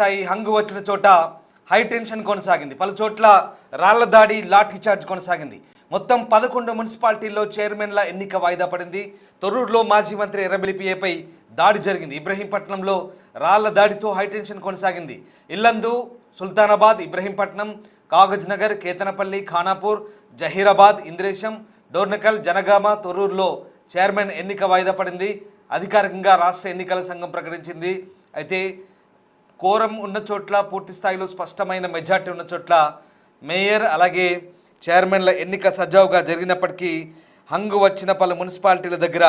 స్థాయి హంగు వచ్చిన చోట హై టెన్షన్ కొనసాగింది. పలు చోట్ల రాళ్ల దాడి, లాఠీ చార్జ్ కొనసాగింది. మొత్తం 11 మున్సిపాలిటీల్లో చైర్మన్ల ఎన్నిక వాయిదా పడింది. తొర్రూరులో మాజీ మంత్రి ఎర్రబెల్లి పిఏపై దాడి జరిగింది. ఇబ్రహీంపట్నంలో రాళ్ల దాడితో హైటెన్షన్ కొనసాగింది. ఇల్లందు, సుల్తానాబాద్, ఇబ్రహీంపట్నం, కాగజ్ నగర్, కేతనపల్లి, ఖానాపూర్, జహీరాబాద్, ఇంద్రేశం, డోర్నకల్, జనగామ, తొర్రూరులో చైర్మన్ ఎన్నిక వాయిదా పడింది. అధికారికంగా రాష్ట్ర ఎన్నికల సంఘం ప్రకటించింది. అయితే కోరం ఉన్న చోట్ల, పూర్తి స్థాయిలో స్పష్టమైన మెజార్టీ ఉన్న చోట్ల మేయర్ అలాగే చైర్మన్ల ఎన్నిక సజావుగా జరిగినప్పటికీ హంగు వచ్చిన పలు మున్సిపాలిటీల దగ్గర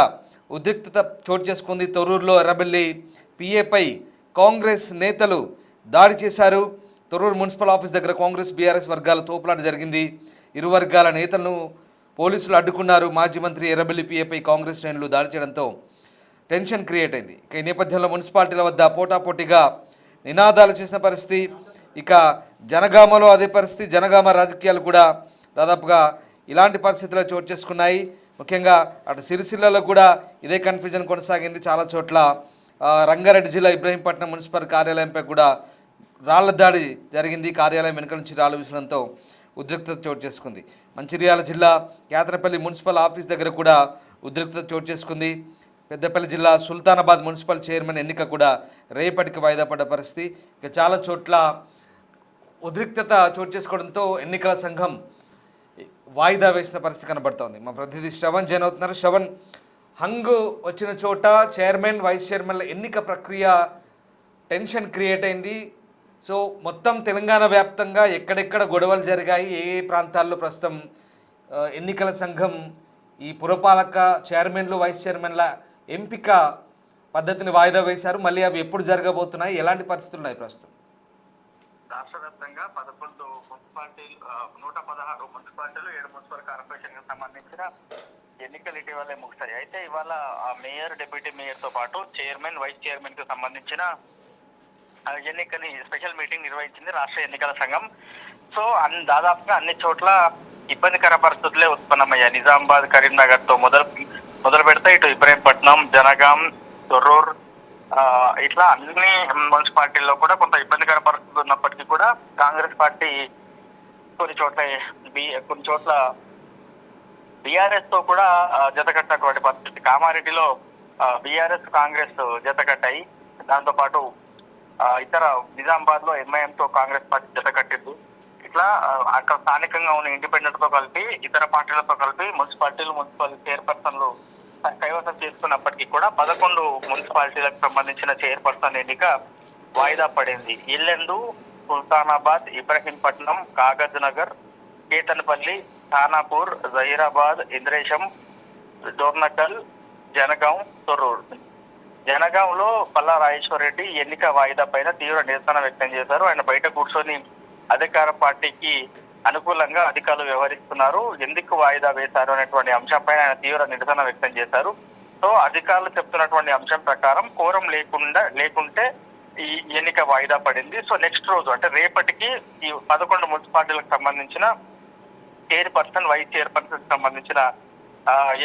ఉద్రిక్తత చోటు చేసుకుంది. తొర్రూరులో ఎర్రబెల్లి పిఏపై కాంగ్రెస్ నేతలు దాడి చేశారు. తొర్రూరు మున్సిపల్ ఆఫీస్ దగ్గర కాంగ్రెస్ బీఆర్ఎస్ వర్గాల తోపులాట జరిగింది. ఇరు వర్గాల నేతలను పోలీసులు అడ్డుకున్నారు. మాజీ మంత్రి ఎర్రబెల్లి పిఏపై కాంగ్రెస్ శ్రేణులు దాడి చేయడంతో టెన్షన్ క్రియేట్ అయింది. ఇక ఈ నేపథ్యంలో మున్సిపాలిటీల వద్ద పోటాపోటీగా నినాదాలు చేసిన పరిస్థితి. ఇక జనగామలో అదే పరిస్థితి. జనగామ రాజకీయాలు కూడా దాదాపుగా ఇలాంటి పరిస్థితులు చోటు చేసుకున్నాయి. ముఖ్యంగా అటు సిరిసిల్లలో కూడా ఇదే కన్ఫ్యూజన్ కొనసాగింది. చాలా చోట్ల రంగారెడ్డి జిల్లా ఇబ్రహీంపట్నం మున్సిపల్ కార్యాలయంపై కూడా రాళ్ల దాడి జరిగింది. కార్యాలయం వెనుక నుంచి రాళ్లు విసడంతో ఉద్రిక్తత చోటు చేసుకుంది. మంచిర్యాల జిల్లా కేతనపల్లి మున్సిపల్ ఆఫీస్ దగ్గర కూడా ఉద్రిక్తత చోటు చేసుకుంది. పెద్దపల్లి జిల్లా సుల్తానాబాద్ మున్సిపల్ చైర్మన్ ఎన్నిక కూడా రేపటికి వాయిదా పడ్డ పరిస్థితి. ఇక చాలా చోట్ల ఉద్రిక్తత చోటు చేసుకోవడంతో ఎన్నికల సంఘం వాయిదా వేసిన పరిస్థితి కనబడుతోంది. మా ప్రతినిధి శ్రవణ్ జాయిన్ అవుతున్నారు. శ్రవణ్, హంగు వచ్చిన చోట చైర్మన్, వైస్ చైర్మన్ల ఎన్నిక ప్రక్రియ టెన్షన్ క్రియేట్ అయింది. సో మొత్తం తెలంగాణ వ్యాప్తంగా ఎక్కడెక్కడ గొడవలు జరిగాయి, ఏ ఏ ప్రాంతాల్లో ప్రస్తుతం ఎన్నికల సంఘం ఈ పురపాలక చైర్మన్లు, వైస్ చైర్మన్ల ఎంపిక పద్ధతిని వాయిదా వేశారు. మళ్ళీ అవి ఎప్పుడు జరగబోతున్నాయి, ఎలాంటి పరిస్థితులు ఉన్నాయి ప్రస్తుతం? రాష్ట్ర వ్యాప్తంగా 11 మున్సిపాలిటీలు, 116 మున్సిపాలిటీలు, 7 మున్సిపల్ కార్పొరేషన్ కి సంబంధించిన ఎన్నికలు ఇటీవలే ముగిశాయి. అయితే ఇవాళ మేయర్, డిప్యూటీ మేయర్ తో పాటు చైర్మన్, వైస్ చైర్మన్ కి సంబంధించిన ఎన్నికని స్పెషల్ మీటింగ్ నిర్వహించింది రాష్ట్ర ఎన్నికల సంఘం. సో దాదాపుగా అన్ని చోట్ల ఇబ్బందికర పరిస్థితులే ఉత్పన్నమయ్యాయి. నిజామాబాద్, కరీంనగర్ తో మొదలు పెడితే ఇటు ఇబ్రహీంపట్నం, జనగాం, తొర్రూర్, ఇట్లా అన్ని మున్సిపాలిటీల్లో కూడా కొంత ఇబ్బందికర పరిస్థితులు ఉన్నప్పటికీ కూడా కాంగ్రెస్ పార్టీ కొన్ని చోట్ల బీఆర్ఎస్ తో కూడా జతకట్టినటువంటి పరిస్థితి. కామారెడ్డిలో బీఆర్ఎస్, కాంగ్రెస్ జతకట్టాయి. దాంతో పాటు ఇతర నిజామాబాద్ లో ఎంఐఎం తో కాంగ్రెస్ పార్టీ జతకట్టింది. ఇట్లా అక్కడ స్థానికంగా ఉన్న ఇండిపెండెంట్ తో కలిపి ఇతర పార్టీలతో కలిపి మున్సిపల్ చైర్పర్సన్లు కైవసం చేసుకున్నప్పటికీ కూడా 11 మున్సిపాలిటీలకు సంబంధించిన చైర్పర్సన్ ఎన్నిక వాయిదా పడింది. ఇల్లెందు, సుల్తానాబాద్, ఇబ్రహీంపట్నం, కాగజ్ నగర్, కేతనపల్లి, ఖానాపూర్, జహీరాబాద్, ఇంద్రేశం, డోర్నకల్, జనగాం, తొర్రూరు. జనగాంలో పల్లా రాజేశ్వర్ రెడ్డి ఎన్నిక వాయిదా పైన తీవ్ర నిరసన వ్యక్తం చేశారు. ఆయన బయట కూర్చొని అధికార పార్టీకి అనుకూలంగా అధికారులు వ్యవహరిస్తున్నారు, ఎందుకు వాయిదా వేశారు అనేటువంటి అంశంపై ఆయన తీవ్ర నిరసన వ్యక్తం చేశారు. సో అధికారులు చెప్తున్నటువంటి అంశం ప్రకారం కోరం లేకుంటే ఈ ఎన్నిక వాయిదా పడింది. సో నెక్స్ట్ రోజు అంటే రేపటికి ఈ 11 మున్సిపాలిటీలకు సంబంధించిన చైర్పర్సన్, వైస్ చైర్పర్సన్ సంబంధించిన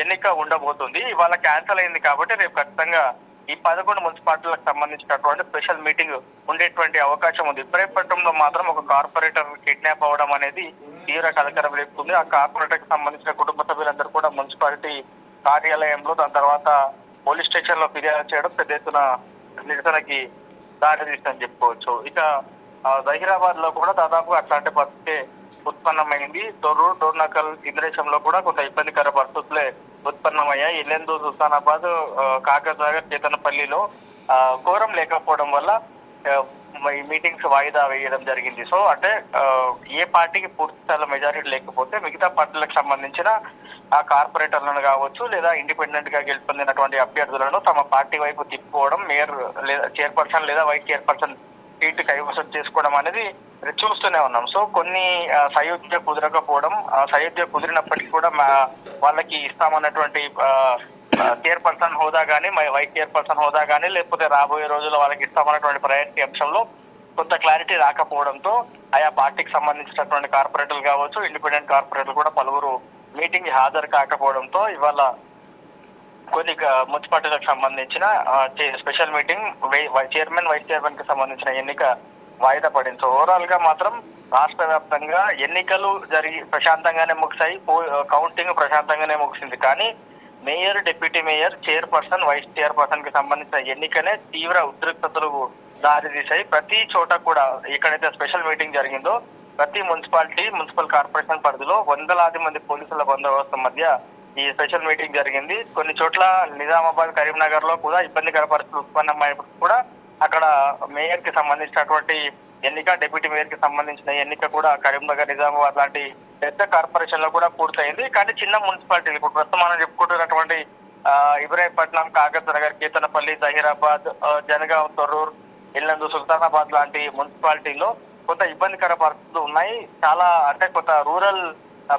ఎన్నిక ఉండబోతుంది. ఇవాళ క్యాన్సిల్ అయింది కాబట్టి రేపు ఖచ్చితంగా ఈ 11 మున్సిపాలిటీలకు సంబంధించినటువంటి స్పెషల్ మీటింగ్ ఉండేటువంటి అవకాశం ఉంది. ఇబ్రహీంపట్నంలో మాత్రం ఒక కార్పొరేటర్ కిడ్నాప్ అవ్వడం అనేది తీవ్ర కలకలం రేపుతుంది. ఆ కార్పొరేటర్ కి సంబంధించిన కుటుంబ సభ్యులందరూ కూడా మున్సిపాలిటీ కార్యాలయంలో, దాని తర్వాత పోలీస్ స్టేషన్ లో ఫిర్యాదు చేయడం పెద్ద ఎత్తున నిరసనకి దారితీస్తుందని చెప్పుకోవచ్చు. ఇక జహీరాబాద్ లో కూడా దాదాపు అట్లాంటి పరిస్థితి ఉత్పన్నమైంది. తొర్రూరు, డోర్నకల్, ఇంద్రేశంలో కూడా కొంత ఇబ్బందికర పరిస్థితులే ఉత్పన్నమయ్యాయి. ఇల్లెందు, సుల్తానాబాద్, కాగజ్ నగర్, కేతనపల్లిలో కోరం లేకపోవడం వల్ల ఈ మీటింగ్స్ వాయిదా వేయడం జరిగింది. సో అంటే ఏ పార్టీకి పూర్తి స్థాయిలో మెజారిటీ లేకపోతే మిగతా పార్టీలకు సంబంధించిన ఆ కార్పొరేటర్లను కావచ్చు లేదా ఇండిపెండెంట్ గా గెలుపొందినటువంటి అభ్యర్థులను తమ పార్టీ వైపు తిప్పుకోవడం, మేయర్ లేదా చైర్పర్సన్ లేదా వైస్ చైర్పర్సన్ సీటు కైవసం చేసుకోవడం అనేది చూస్తూనే ఉన్నాం. సో కొన్ని సయోధ్య కుదరకపోవడం, సయోధ్య కుదిరినప్పటికీ కూడా వాళ్ళకి ఇస్తామన్నటువంటి చైర్పర్సన్ హోదా కానీ, వైస్ చైర్పర్సన్ హోదా కానీ, లేకపోతే రాబోయే రోజుల్లో వాళ్ళకి ఇస్తామన్నటువంటి ప్రయారిటీ అంశంలో కొంత క్లారిటీ రాకపోవడంతో ఆయా పార్టీకి సంబంధించినటువంటి కార్పొరేటర్లు కావచ్చు, ఇండిపెండెంట్ కార్పొరేటర్లు కూడా పలువురు మీటింగ్ హాజరు కాకపోవడంతో ఇవాళ కొన్ని మున్సిపాలిటీలకు సంబంధించిన special meeting chairman, vice chairman కి సంబంధించిన ఎన్నిక వాయిదా పడింది. సో ఓవరాల్ గా మాత్రం రాష్ట్ర వ్యాప్తంగా ఎన్నికలు జరిగి ప్రశాంతంగానే ముగిశాయి, కౌంటింగ్ ప్రశాంతంగానే ముగిసింది. కానీ mayor, deputy mayor, chairperson, vice chairperson కి సంబంధించిన ఎన్నికనే తీవ్ర ఉద్రిక్తతలకు దారి తీశాయి. ప్రతి చోట కూడా ఎక్కడైతే స్పెషల్ మీటింగ్ జరిగిందో ప్రతి మున్సిపల్ కార్పొరేషన్ పరిధిలో వందలాది మంది పోలీసుల బందోబస్తు మధ్య ఈ స్పెషల్ మీటింగ్ జరిగింది. కొన్ని చోట్ల నిజామాబాద్, కరీంనగర్ లో కూడా ఇబ్బందికర పరిస్థితులు ఉత్పన్నమైనప్పుడు కూడా అక్కడ మేయర్ కి సంబంధించినటువంటి ఎన్నిక, డిప్యూటీ మేయర్ కి సంబంధించిన ఎన్నిక కూడా కరీంనగర్, నిజామాబాద్ లాంటి పెద్ద కార్పొరేషన్ లో కూడా పూర్తయింది. కానీ చిన్న మున్సిపాలిటీలు ఇప్పుడు ప్రస్తుతం మనం చెప్పుకుంటున్నటువంటి ఇబ్రాహీంపట్నం, కాగజ్ నగర్, కేతనపల్లి, జహీరాబాద్, జనగాం, తొర్రూర్, ఇల్లందు, సుల్తానాబాద్ లాంటి మున్సిపాలిటీల్లో కొంత ఇబ్బందికర పరిస్థితులు ఉన్నాయి. చాలా అంటే కొంత రూరల్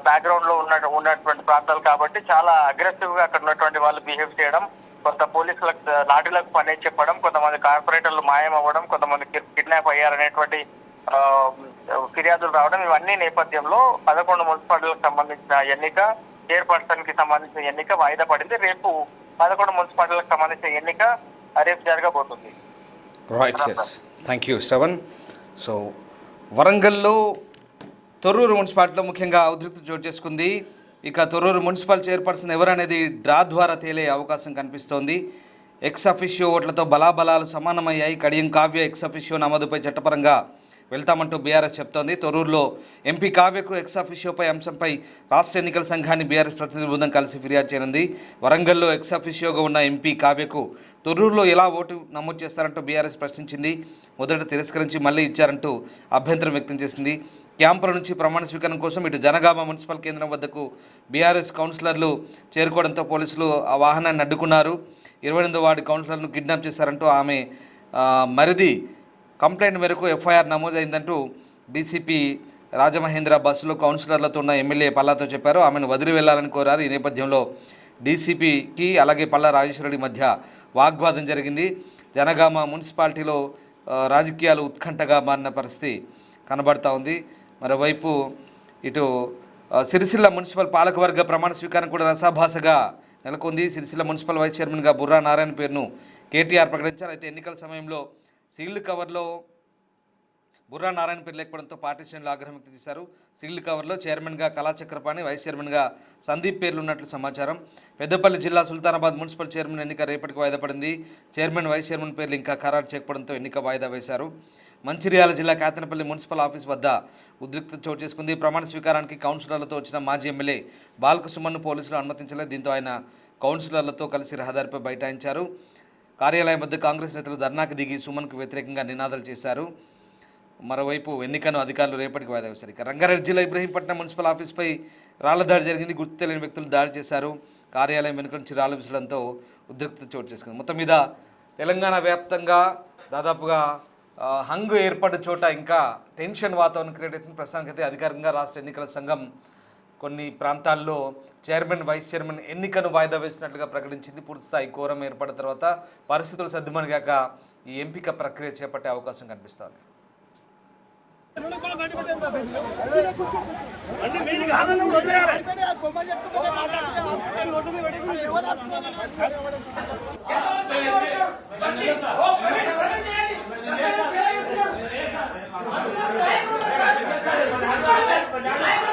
బ్యాక్గ్రౌండ్ లో ఉన్నటువంటి ప్రాంతాలు కాబట్టి చాలా అగ్రెసివ్ గా అక్కడ ఉన్నటువంటి వాళ్ళు బిహేవ్ చేయడం, కొంత పోలీసులకు లాఠీలకు పని చెప్పడం, కొంతమంది కార్పొరేటర్లు మాయం అవ్వడం, కొంతమంది కిడ్నాప్ అయ్యారనేటువంటి ఫిర్యాదులు రావడం, ఇవన్నీ నేపథ్యంలో 11 మున్సిపాలిటీలకు సంబంధించిన ఎన్నిక, చైర్పర్సన్ కి సంబంధించిన ఎన్నిక వాయిదా పడింది. రేపు 11 మున్సిపాలిటీలకు సంబంధించిన ఎన్నిక రేపు జరగబోతుంది. Right, thank you Shravan. So వరంగల్లో తొర్రూరు మున్సిపాలిటీలో ముఖ్యంగా ఉద్రిక్తత చోటు చేసుకుంది. ఇక తొర్రూరు మున్సిపల్ చైర్పర్సన్ ఎవరనేది డ్రా ద్వారా తేలే అవకాశం కనిపిస్తోంది. ఎక్స్ అఫిషియో ఓట్లతో బలాబలాలు సమానమయ్యాయి. కడియం కావ్య ఎక్స్ అఫిషియో నమోదుపై చట్టపరంగా వెళ్తామంటూ బీఆర్ఎస్ చెప్తోంది. తొర్రూరులో ఎంపీ కావ్యకు ఎక్స్ అఫిషియోపై అంశంపై రాష్ట్ర ఎన్నికల సంఘాన్ని బీఆర్ఎస్ ప్రతినిధి బృందం కలిసి ఫిర్యాదు చేయనుంది. వరంగల్లో ఎక్స్ అఫిషియోగా ఉన్న ఎంపీ కావ్యకు తొర్రూరులో ఎలా ఓటు నమోదు చేస్తారంటూ బీఆర్ఎస్ ప్రశ్నించింది. మొదట తిరస్కరించి మళ్లీ ఇచ్చారంటూ అభ్యంతరం వ్యక్తం చేసింది. క్యాంపుల నుంచి ప్రమాణ స్వీకారం కోసం ఇటు జనగామ మున్సిపల్ కేంద్రం వద్దకు బీఆర్ఎస్ కౌన్సిలర్లు చేరుకోవడంతో పోలీసులు ఆ వాహనాన్ని అడ్డుకున్నారు. 28వ వార్డు కౌన్సిలర్ను కిడ్నాప్ చేశారంటూ ఆమె మరిది కంప్లైంట్ మేరకు ఎఫ్ఐఆర్ నమోదైందంటూ డీసీపీ రాజమహేంద్ర బస్సులో కౌన్సిలర్లతో ఉన్న ఎమ్మెల్యే పల్లాతో చెప్పారు. ఆమెను వదిలి వెళ్లాలని కోరారు. ఈ నేపథ్యంలో డీసీపీకి అలాగే పల్లా రాజేశ్వరరెడ్డి మధ్య వాగ్వాదం జరిగింది. జనగామ మున్సిపాలిటీలో రాజకీయాలు ఉత్కంఠగా మారిన పరిస్థితి కనబడతా ఉంది. మరోవైపు ఇటు సిరిసిల్ల మున్సిపల్ పాలకవర్గ ప్రమాణ స్వీకారం కూడా రసాభాసగా నెలకొంది. సిరిసిల్ల మున్సిపల్ వైస్ చైర్మన్గా బుర్రా నారాయణ పేరును కేటీఆర్ ప్రకటించారు. అయితే ఎన్నికల సమయంలో సీల్డ్ కవర్లో బుర్రా నారాయణ పేరు లేకపోవడంతో పార్టీ శ్రేణులు ఆగ్రహం వ్యక్తం చేశారు. సీల్డ్ కవర్లో చైర్మన్గా కళాచక్రపాణి, వైస్ చైర్మన్గా సందీప్ పేర్లు ఉన్నట్లు సమాచారం. పెద్దపల్లి జిల్లా సుల్తానాబాద్ మున్సిపల్ చైర్మన్ ఎన్నిక రేపటికి వాయిదా పడింది. చైర్మన్, వైస్ చైర్మన్ పేర్లు ఇంకా ఖరారు చేయకపోవడంతో ఎన్నిక వాయిదా వేశారు. మంచిర్యాల జిల్లా కేతనపల్లి మున్సిపల్ ఆఫీస్ వద్ద ఉద్రిక్తత చోటు చేసుకుంది. ప్రమాణ స్వీకారానికి కౌన్సిలర్లతో వచ్చిన మాజీ ఎమ్మెల్యే బాల్క సుమన్ను పోలీసులు అనుమతించలేదు. దీంతో ఆయన కౌన్సిలర్లతో కలిసి రహదారిపై బైఠాయించారు. కార్యాలయం వద్ద కాంగ్రెస్ నేతలు ధర్నాకు దిగి సుమన్కు వ్యతిరేకంగా నినాదాలు చేశారు. మరోవైపు ఎన్నికను అధికారులు రేపటికి వాయిదా వేశారు. ఇక రంగారెడ్డి జిల్లా ఇబ్రహీంపట్నం మున్సిపల్ ఆఫీస్పై రాళ్ల దాడి జరిగింది. గుర్తు తెలియని వ్యక్తులు దాడి చేశారు. కార్యాలయం వెనుక నుంచి రాళ్లు విసరడంతో ఉద్రిక్తత చోటు చేసుకుంది. మొత్తం మీద తెలంగాణ వ్యాప్తంగా దాదాపుగా హంగు ఏర్పడ్డ చోట ఇంకా టెన్షన్ వాతావరణం క్రియేట్ అవుతుంది. ప్రస్తుతానికి అయితే అధికారికంగా రాష్ట్ర ఎన్నికల సంఘం కొన్ని ప్రాంతాల్లో చైర్మన్, వైస్ చైర్మన్ ఎన్నికను వాయిదా వేసినట్లుగా ప్రకటించింది. పూర్తిస్థాయి కోరం ఏర్పడిన తర్వాత పరిస్థితులు సర్దుమణిగాక ఈ ఎంపిక ప్రక్రియ చేపట్టే అవకాశం కనిపిస్తోంది. Let's go.